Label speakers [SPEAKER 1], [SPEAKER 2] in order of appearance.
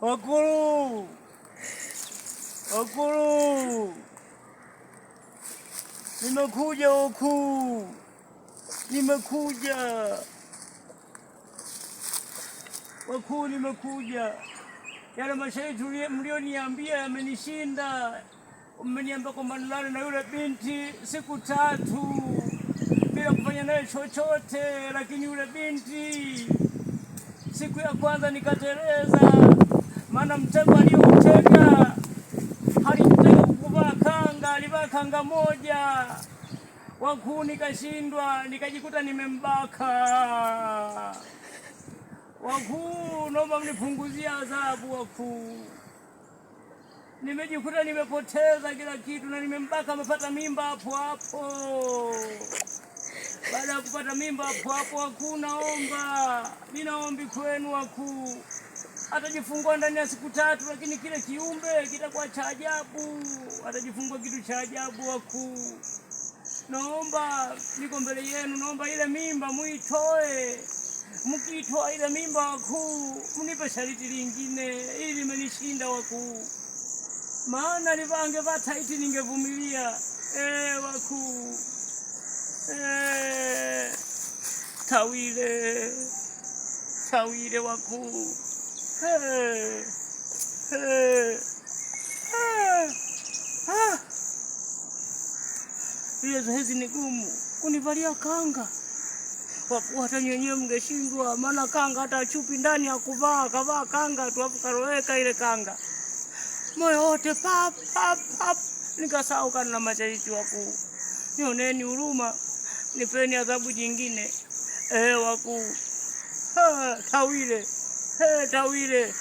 [SPEAKER 1] Wakulu, wakulu, nimekuja wakuu, nimekuja wakuu, nimekuja. Yale masharti mlioniambia yamenishinda. Mmeniambia kwamba nilale na yule binti siku 3 bila kufanya naye chochote, lakini yule binti siku ya kwanza nikateleza, maana mtego aliyoutega halimtega kuvaa kanga, alivaa kanga moja. Wakuu, nikashindwa, nikajikuta nimembaka. Wakuu, naomba mnipunguzie adhabu wakuu. Nimejikuta nimepoteza kila kitu na nimembaka, amepata mimba hapo hapo. Baada ya kupata mimba hapo hapo, wakuu, mimi naombi kwenu wakuu, atajifungua ndani ya siku 3, lakini kile kiumbe kitakuwa cha ajabu, atajifungua kitu cha ajabu wakuu. Naomba, niko mbele yenu, naomba ile mimba muitoe. Mkiitoa ile mimba wakuu, mnipe sharti lingine, ili limenishinda wakuu. Maana angevaa taiti ningevumilia. Wakuu. Tawile wakuu. Ile zoezi ni gumu, kunivalia kanga. Wakuu, hata nyenyewe mngeshindwa, maana kanga hata chupi ndani ya kuvaa, kavaa kanga tu hapo karoweka ile kanga. Moyo wote pap. Nikasahau kana na masharti wakuu. Nioneni huruma, nipeni adhabu nyingine. Wakuu. Tawile. Tawile.